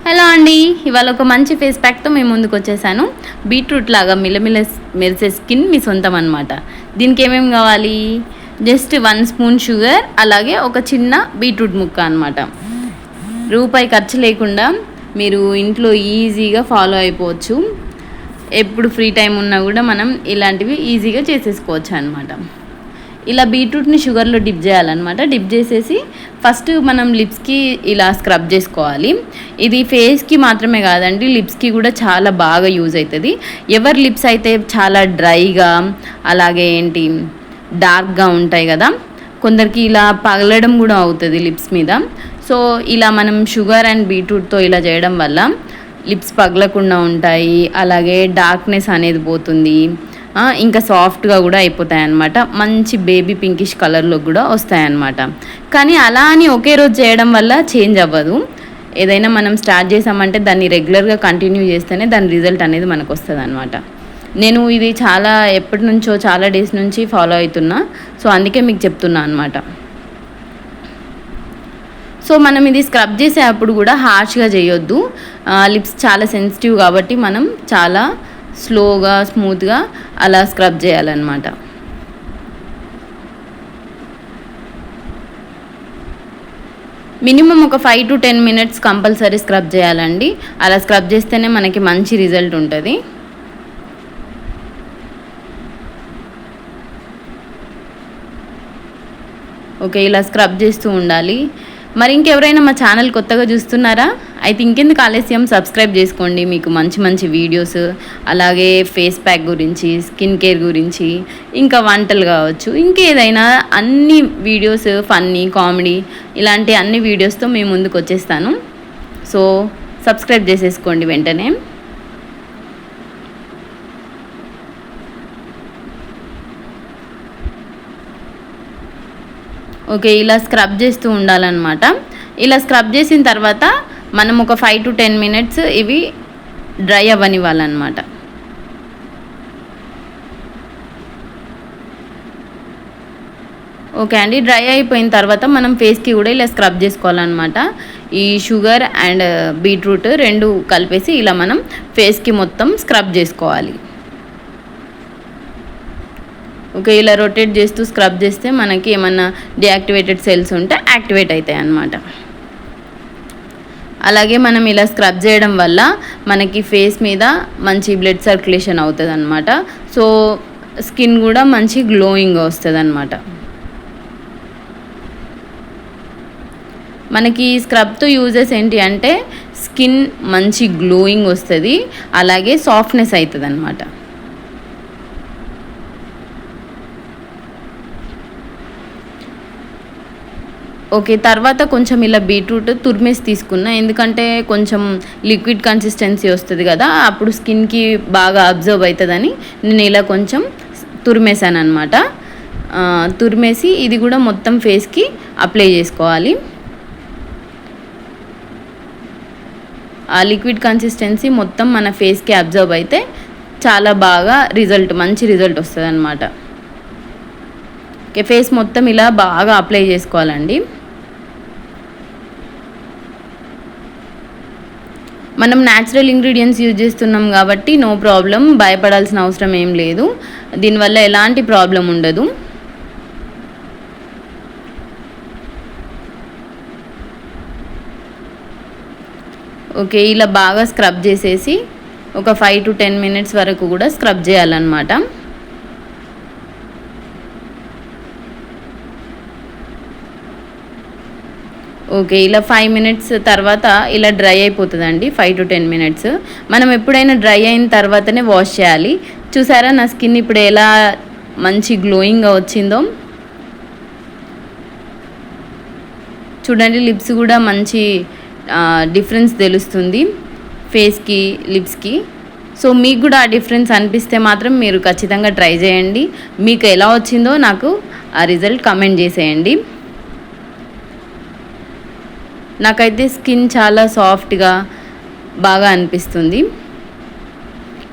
Hello అండి, ఇవాళ ఒక మంచి ఫేస్ ప్యాక్తో మేము ముందుకు వచ్చేసాను. బీట్రూట్ లాగా మిలమిల మెరిసే స్కిన్ మీ సొంతం అనమాట. దీనికి ఏమేమి కావాలి? జస్ట్ 1 స్పూన్ షుగర్, అలాగే ఒక చిన్న బీట్రూట్ ముక్క అనమాట. రూపాయి ఖర్చు లేకుండా మీరు ఇంట్లో ఈజీగా ఫాలో అయిపోవచ్చు. ఎప్పుడు ఫ్రీ టైం ఉన్నా కూడా మనం ఇలాంటివి ఈజీగా చేసేసుకోవచ్చు అనమాట. ఇలా బీట్రూట్ని షుగర్లో డిప్ చేయాలన్నమాట. డిప్ చేసేసి ఫస్ట్ మనం లిప్స్కి ఇలా స్క్రబ్ చేసుకోవాలి. ఇది ఫేస్కి మాత్రమే కాదండి, లిప్స్కి కూడా చాలా బాగా యూజ్ అవుతుంది. ఎవరి లిప్స్ అయితే చాలా డ్రైగా అలాగే డార్క్గా ఉంటాయి కదా, కొందరికి ఇలా పగలడం కూడా అవుతుంది లిప్స్ మీద. సో ఇలా మనం షుగర్ అండ్ బీట్రూట్తో ఇలా చేయడం వల్ల లిప్స్ పగలకుండా ఉంటాయి, అలాగే డార్క్నెస్ అనేది పోతుంది, ఇంకా సాఫ్ట్గా కూడా అయిపోతాయి అన్నమాట. మంచి బేబీ పింకిష్ కలర్లో కూడా వస్తాయన్నమాట. కానీ అలా అని ఒకే రోజు చేయడం వల్ల చేంజ్ అవ్వదు. ఏదైనా మనం స్టార్ట్ చేసామంటే దాన్ని రెగ్యులర్గా కంటిన్యూ చేస్తేనే దాని రిజల్ట్ అనేది మనకు వస్తుంది అనమాట. నేను ఇది ఎప్పటి నుంచో చాలా డేస్ నుంచి ఫాలో అవుతున్నా, సో అందుకే మీకు చెప్తున్నా అనమాట. సో మనం ఇది స్క్రబ్ చేసేటప్పుడు కూడా హార్ష్గా చేయొద్దు. లిప్స్ చాలా సెన్సిటివ్ కాబట్టి మనం చాలా స్లోగా స్మూత్గా అలా స్క్రబ్ చేయాలన్నమాట. మినిమం ఒక 5 to 10 minutes కంపల్సరీ స్క్రబ్ చేయాలండి. అలా స్క్రబ్ చేస్తేనే మనకి మంచి రిజల్ట్ ఉంటుంది. ఓకే, ఇలా స్క్రబ్ చేస్తూ ఉండాలి. మరి ఇంకెవరైనా మా ఛానల్ కొత్తగా చూస్తున్నారా? అయితే ఇంకెందుకు ఆలస్యం, సబ్స్క్రైబ్ చేసుకోండి. మీకు మంచి మంచి వీడియోస్, అలాగే ఫేస్ ప్యాక్ గురించి, స్కిన్ కేర్ గురించి, ఇంకా వంటలు కావచ్చు, ఇంకేదైనా అన్ని వీడియోస్, ఫన్నీ, కామెడీ ఇలాంటి అన్ని వీడియోస్తో మేము ముందుకు వచ్చేస్తాను. సో సబ్స్క్రైబ్ చేసేసుకోండి వెంటనే. ఓకే, ఇలా స్క్రబ్ చేస్తూ ఉండాలన్నమాట. ఇలా స్క్రబ్ చేసిన తర్వాత మనం ఒక 5 to 10 minutes ఇవి డ్రై అవ్వనివ్వాలన్నమాట. ఓకే అండి, డ్రై అయిపోయిన తర్వాత మనం ఫేస్కి కూడా ఇలా స్క్రబ్ చేసుకోవాలన్నమాట. ఈ షుగర్ అండ్ బీట్రూట్ రెండు కలిపేసి ఇలా మనం ఫేస్కి మొత్తం స్క్రబ్ చేసుకోవాలి. ఓకే, ఇలా రొటేట్ చేస్తూ స్క్రబ్ చేస్తే మనకి ఏమన్నా డియాక్టివేటెడ్ సెల్స్ ఉంటే యాక్టివేట్ అవుతాయి అన్నమాట. అలాగే మనం ఇలా స్క్రబ్ చేయడం వల్ల మనకి ఫేస్ మీద మంచి బ్లడ్ సర్క్యులేషన్ అవుతుంది అన్నమాట. సో స్కిన్ కూడా మంచి గ్లోయింగ్ వస్తుంది అన్నమాట. మనకి స్క్రబ్తో యూజెస్ ఏంటి అంటే స్కిన్ మంచి గ్లోయింగ్ వస్తుంది, అలాగే సాఫ్ట్నెస్ అవుతుంది అన్నమాట. ఓకే, తర్వాత కొంచెం ఇలా బీట్రూట్ తురిమేసి తీసుకున్నా, ఎందుకంటే కొంచెం లిక్విడ్ కన్సిస్టెన్సీ వస్తుంది కదా, అప్పుడు స్కిన్కి బాగా అబ్జర్వ్ అవుతుందని నేను ఇలా కొంచెం తురిమేసాను అనమాట. తురిమేసి ఇది కూడా మొత్తం ఫేస్కి అప్లై చేసుకోవాలి. ఆ లిక్విడ్ కన్సిస్టెన్సీ మొత్తం మన ఫేస్కి అబ్జర్వ్ అయితే చాలా బాగా మంచి రిజల్ట్ వస్తుంది అనమాట. ఓకే, ఫేస్ మొత్తం ఇలా బాగా అప్లై చేసుకోవాలండి. మనం న్యాచురల్ ఇంగ్రీడియంట్స్ యూజ్ చేస్తున్నాం కాబట్టి నో ప్రాబ్లం, భయపడాల్సిన అవసరం ఏం లేదు. దీనివల్ల ఎలాంటి ప్రాబ్లం ఉండదు. ఓకే, ఇలా బాగా స్క్రబ్ చేసేసి ఒక 5 to 10 minutes వరకు కూడా స్క్రబ్ చేయాలన్నమాట. ఓకే, ఇలా 5 minutes తర్వాత ఇలా డ్రై అయిపోతుందండి. 5 to 10 minutes మనం ఎప్పుడైనా డ్రై అయిన తర్వాతనే వాష్ చేయాలి. చూసారా నా స్కిన్ ఇప్పుడు ఎలా మంచి గ్లోయింగ్గా వచ్చిందో. చూడండి, లిప్స్ కూడా మంచి డిఫరెన్స్ తెలుస్తుంది ఫేస్కి, లిప్స్కి. సో మీకు కూడా ఆ డిఫరెన్స్ అనిపిస్తే మాత్రం మీరు ఖచ్చితంగా ట్రై చేయండి. మీకు ఎలా వచ్చిందో నాకు ఆ రిజల్ట్ కామెంట్ చేసేయండి. నాకైతే స్కిన్ చాలా సాఫ్ట్గా బాగా అనిపిస్తుంది.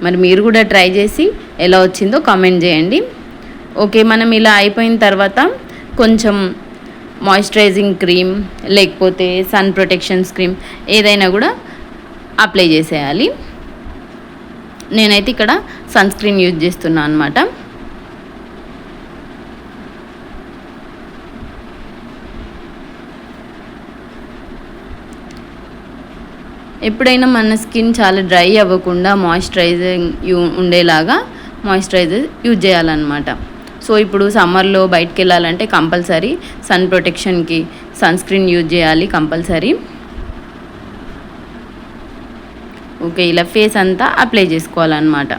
మరి మీరు కూడా ట్రై చేసి ఎలా వచ్చిందో కామెంట్ చేయండి. ఓకే, మనం ఇలా అయిపోయిన తర్వాత కొంచెం మాయిశ్చరైజింగ్ క్రీమ్ లేకపోతే సన్ ప్రొటెక్షన్ క్రీమ్ ఏదైనా కూడా అప్లై చేసేయాలి. నేనైతే ఇక్కడ సన్ స్క్రీన్ యూజ్ చేస్తున్నాను అనమాట. ఎప్పుడైనా మన స్కిన్ చాలా డ్రై అవ్వకుండా మాయిశ్చరైజింగ్ ఉండేలాగా మాయిశ్చరైజర్ యూజ్ చేయాలన్నమాట. సో ఇప్పుడు సమ్మర్లో బయటికి వెళ్ళాలంటే కంపల్సరీ సన్ ప్రొటెక్షన్కి సన్ స్క్రీన్ యూజ్ చేయాలి కంపల్సరీ. ఓకే, ఇలా ఫేస్ అంతా అప్లై చేసుకోవాలన్నమాట.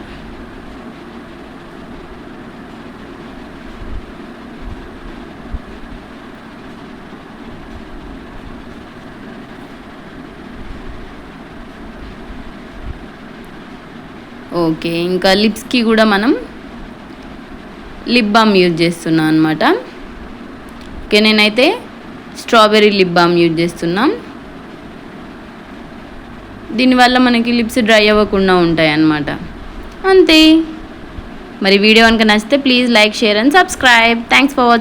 ఓకే, ఇంకా లిప్స్కి కూడా మనం లిప్ బామ్ యూజ్ చేస్తున్నాం అనమాట. ఓకే, నేనైతే స్ట్రాబెర్రీ లిప్ బామ్ యూజ్ చేస్తున్నాం. దీనివల్ల మనకి లిప్స్ డ్రై అవ్వకుండా ఉంటాయి అన్నమాట. అంతే. మరి వీడియో కనుక నచ్చితే please like, share and subscribe. Thanks for watching.